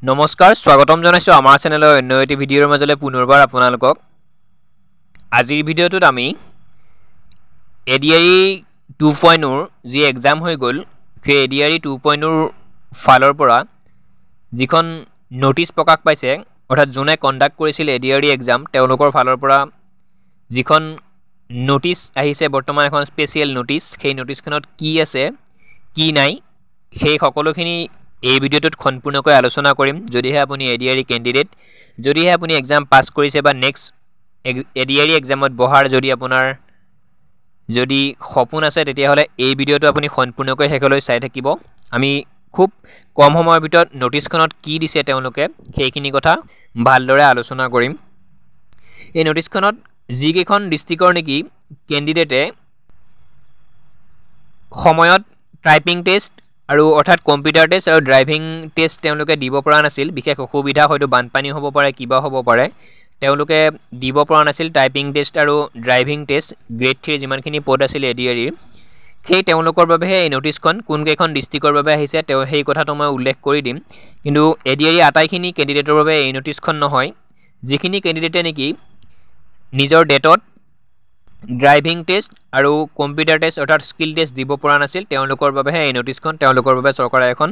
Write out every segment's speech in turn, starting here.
নমস্কাৰ স্বাগতম জনাইছো আমাৰ চেনেলৰ অন্য এটি ভিডিঅ'ৰ মাজলৈ পুনৰবাৰ আপোনালোকক আজিৰ ভিডিঅ'টোত আমি এডিআৰই 2.0 ৰ যি এক্সাম হৈ গ'ল সেই এডিআৰই 2.0 ৰ ফালৰ পৰা যিখন নোটিছ প্ৰকাশ পাইছে অৰ্থাৎ যোনে কণ্ডাক্ট কৰিছিল এডিআৰই এক্সাম তেওঁলোকৰ ফালৰ পৰা যিখন নোটিছ আহিছে বৰ্তমান এখন স্পেচিয়েল নোটিছ সেই নোটিছখনত কি আছে কি নাই সেই সকলোখিনি এই ভিডিঅ'টোত সম্পূৰ্ণকৈ আলোচনা কৰিম যদিহে আপুনি এডিআৰই ক্যান্ডিডেট যদিহে আপুনি এক্সাম পাস কৰিছে বা নেক্সট এডিআৰই এক্সামত বহাৰ যদি আপোনাৰ যদি সপোন আছে তেতিয়াহলে এই ভিডিঅ'টো আপুনি সম্পূৰ্ণকৈ শেষলৈ চাই থাকিব আমি খুব কম সময়ৰ ভিতৰত নোটিছখনত কি দিছে তেওঁলোকে সেইখিনি কথা ভালদৰে আলোচনা কৰিম এই নোটিছখনত যিকেইখন ডিস্ট্ৰিক্টৰ নেকি ক্যান্ডিডেটে সময়ত টাইপিং টেষ্ট আৰু অৰ্থাৎ কম্পিউটাৰ টেষ্ট আৰু ড্ৰাইভিং টেষ্ট তেওঁলোকে দিব পৰা নাছিল বিশেষ অসুবিধা হয়তো বানপানী হ'ব পাৰে কিবা হ'ব পাৰে তেওঁলোকে দিব পৰা নাছিল টাইপিং টেষ্ট আৰু ড্ৰাইভিং টেষ্ট গ্ৰেড 3 যিমানখিনি পদ আছিল এডিআৰই সেই তেওঁলোকৰ বাবেহে এই নোটিছখন কোন কেইখন ডিস্ট্ৰিক্টৰ বাবে আহিছে সেই কথাটো মই উল্লেখ কৰি দিম কিন্তু এডিআৰই আটাইখিনি ক্যান্ডিডেটৰ বাবে এই নোটিছখন নহয় যিখিনি ক্যান্ডিডেটে নেকি নিজৰ ডেটত ড্ৰাইভিং টেষ্ট আৰু কম্পিউটাৰ টেষ্ট অৰ্থাৎ স্কিল টেষ্ট দিব পৰা নাছিল তেওঁলোকৰ বাবেহে এই নোটিছখন তেওঁলোকৰ বাবে চৰকাৰে এখন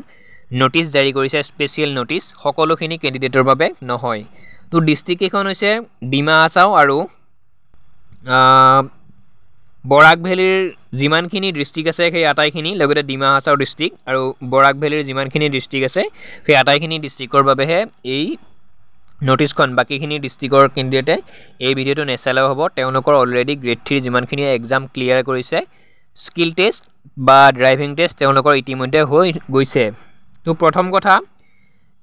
নোটিছ জাৰি কৰিছে স্পেচিয়েল নোটিছ সকলোখিনি ক্যান্ডিডেটৰ বাবে নহয় তো ডিস্ট্ৰিক্ট এখন হৈছে ডিমা হাছাও আৰু বৰাক ভেলীৰ যিমানখিনি ডিস্ট্ৰিক্ট আছে সেই আটাইখিনি লগতে ডিমা হাছাও ডিস্ট্ৰিক্ট আৰু বৰাক ভেলীৰ যিমানখিনি ডিস্ট্ৰিক্ট আছে সেই আটাইখিনি ডিস্ট্ৰিক্টৰ বাবেহে এই নোটিছখন বাকিখিনি ডিস্ট্ৰিক্টৰ ক্যান্ডিডেটে এই ভিডিঅ'টো নেচালেও হ'ব তেওঁলোকৰ অলৰেডি গ্ৰেড 3 যিমানখিনি এক্সাম ক্লিয়াৰ কৰিছে স্কিল টেষ্ট বা ড্ৰাইভিং টেষ্ট তেওঁলোকৰ ইতিমধ্যে হৈ গৈছে তো প্ৰথম কথা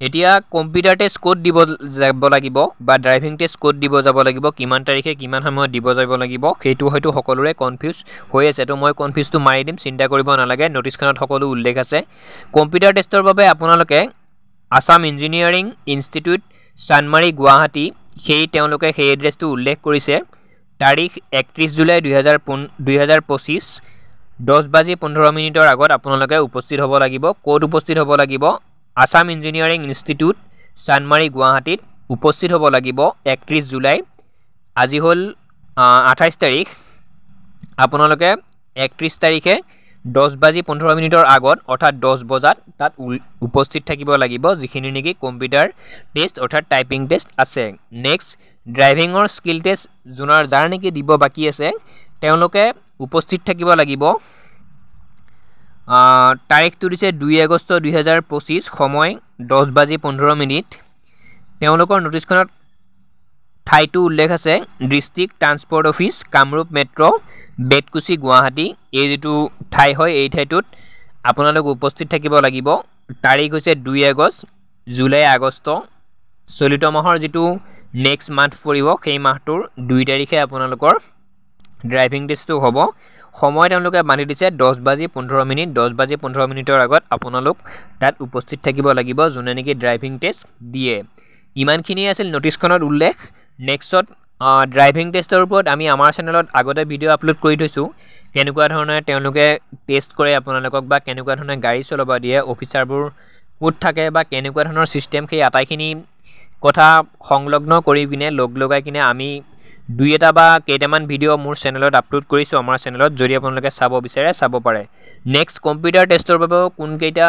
এতিয়া কম্পিউটাৰ টেষ্ট কোড দিব যাব লাগিব বা ড্ৰাইভিং টেষ্ট কোড দিব যাব লাগিব কিমান তাৰিখে কিমান সময়ত দিব যাব লাগিব সেইটো হয়তো সকলোৰে কনফিউজ হৈ আছে তো মই কনফিউজটো মাৰি দিম চিন্তা কৰিব নালাগে নোটিছখনত সকলো উল্লেখ আছে কম্পিউটাৰ টেষ্টৰ বাবে আপোনালোকে আসাম ইঞ্জিনিয়াৰিং ইনষ্টিটিউট চানমাৰী গুৱাহাটী সেই তেওঁলোকে সেই এড্ৰেছটো উল্লেখ কৰিছে তাৰিখ 31 জুলাই 2025 10:15 আগত আপোনালোকে উপস্থিত হ'ব লাগিব কোড উপস্থিত হ'ব লাগিব আসাম ইঞ্জিনিয়াৰিং ইনষ্টিটিউট চানমাৰী গুৱাহাটীত উপস্থিত হ'ব লাগিব 31 জুলাই আজি হ'ল 28 তাৰিখ আপোনালোকে 31 তাৰিখে 10:15 আগত অৰ্থাৎ 10 বজাত তাত উপস্থিত থাকিব লাগিব যিখিনি নেকি কম্পিউটাৰ টেষ্ট অৰ্থাৎ টাইপিং টেষ্ট আছে নেক্সট ড্ৰাইভিঙৰ স্কিল টেষ্ট যাৰ নেকি দিব বাকি আছে তেওঁলোকে উপস্থিত থাকিব লাগিব তাৰিখটো দিছে 2 আগষ্ট 2025 সময় 10:15 তেওঁলোকৰ নোটিছখনত ঠাইটো উল্লেখ আছে district transport office Kamrup metro' Betkuchi Guwahati এই যেটো ঠাই হয় এই ঠাইটোত আপোনালোক উপস্থিত থাকিব লাগিব তাৰিখ হৈছে 2 আগষ্ট জুলাই আগষ্ট চলিত মাহৰ যেটো নেক্সট মান্থ পৰিব সেই মাহটোৰ 2 তাৰিখে আপোনালোকৰ ড্ৰাইভিং টেষ্টটো হ'ব সময় তেওঁলোকে বান্ধি দিছে 10:15 10:15 আগত আপোনালোক তাত উপস্থিত থাকিব লাগিব যোনে নেকি ড্ৰাইভিং টেষ্ট দিয়ে ইমানখিনি আছিল নোটিছখনত উল্লেখ নেক্সটত ড্ৰাইভিং টেষ্টৰ ওপৰত আমি আমাৰ চেনেলত আগতে ভিডিঅ' আপলোড কৰি থৈছো কেনেকুৱা ধৰণে তেওঁলোকে টেষ্ট কৰে আপোনালোকক বা কেনেকুৱা ধৰণে গাড়ী চলাব দিয়ে অফিচাৰবোৰ কোড থাকে বা কেনেকুৱা ধৰণৰ সিস্টেম সেই আটাইখিনি কথা সংলগ্ন কৰি কিনে লগাই কিনে আমি দুই এটা বা কেইটামান ভিডিঅ' মোৰ চেনেলত আপলোড কৰিছো আমাৰ চেনেলত যদি আপোনালোকে চাব বিচাৰে চাব পাৰে নেক্সট কম্পিউটাৰ টেষ্টৰ বাবে কোন কেইটা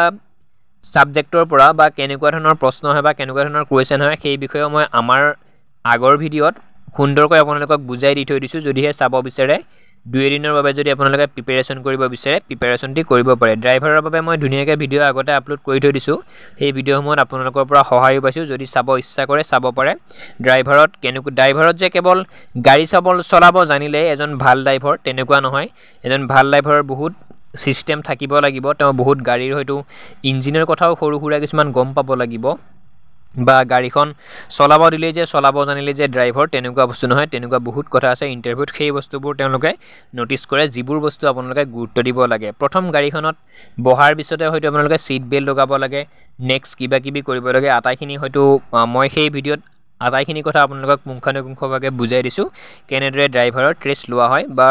সাবজেক্টৰ পৰা বা কেনেকুৱা ধৰণৰ প্ৰশ্ন হয় বা কেনেকুৱা ধৰণৰ কোৱেশ্চন হয় সেই বিষয়ে মই আমাৰ আগৰ ভিডিঅ'ত সুন্দৰকৈ আপোনালোকক বুজাই দি থৈ দিছো যদিহে চাব বিচাৰে দুই দিনৰ বাবে যদি আপোনালোকে প্ৰিপাৰেচন কৰিব বিচাৰে প্ৰিপাৰেচনটি কৰিব পাৰে ড্ৰাইভাৰৰ বাবে মই ধুনীয়াকৈ ভিডিঅ' আগতে আপলোড কৰি থৈ দিছো সেই ভিডিঅ'সমূহত আপোনালোকৰ পৰা সহায় পাইছো যদি চাব ইচ্ছা কৰে চাব পাৰে ড্ৰাইভাৰত যে কেৱল গাড়ী চলাব জানিলে এজন ভাল ড্ৰাইভাৰ তেনেকুৱা নহয় এজন ভাল ড্ৰাইভাৰৰ বহুত সিস্টেম থাকিব লাগিব তেওঁ বহুত গাড়ীৰ হয়তো ইঞ্জিনৰ কথাও সৰু সুৰা কিছুমান গম পাব লাগিব বা গাড়ীখন চলাব দিলে যে চলাব জানিলে যে ড্ৰাইভাৰ তেনেকুৱা বস্তু নহয় তেনেকুৱা বহুত কথা আছে ইন্টাৰভিউত সেই বস্তুবোৰ তেওঁলোকে নোটিছ কৰে যিবোৰ বস্তু আপোনালোকে গুৰুত্ব দিব লাগে প্ৰথম গাড়ীখনত বহাৰ পিছতে হয়তো আপোনালোকে সিট বেল্ট লগাব লাগে নেক্সট কিবা কিবি কৰিব লাগে আটাইখিনি হয়তো মই সেই ভিডিঅ'ত আটাইখিনি কথা আপোনালোকক পুংখানুপুংখভাৱে বুজাই দিছো কেনেদৰে ড্ৰাইভাৰৰ টেষ্ট লোৱা হয় বা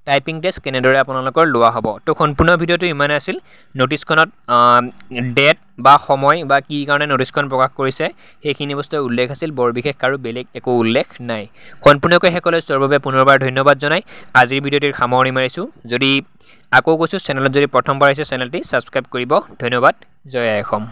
টাইপিং টেষ্ট কেনেদৰে আপোনালোকৰ লোৱা হ'ব তো সম্পূৰ্ণ ভিডিঅ'টো ইমানে আছিল নোটিছখনত ডেট বা সময় বা কি কাৰণে নোটিছখন প্ৰকাশ কৰিছে সেইখিনি বস্তু উল্লেখ আছিল বৰ বিশেষ আৰু বেলেগ একো উল্লেখ নাই সম্পূৰ্ণকৈ সকলোৱে চোৱাৰ বাবে পুনৰবাৰ ধন্যবাদ জনাই আজিৰ ভিডিঅ'টিৰ সামৰণি মাৰিছোঁ যদি আকৌ কৈছোঁ চেনেলত যদি প্ৰথমবাৰ আহিছে চেনেলটি ছাবস্ক্ৰাইব কৰিব ধন্যবাদ জয় আই অসম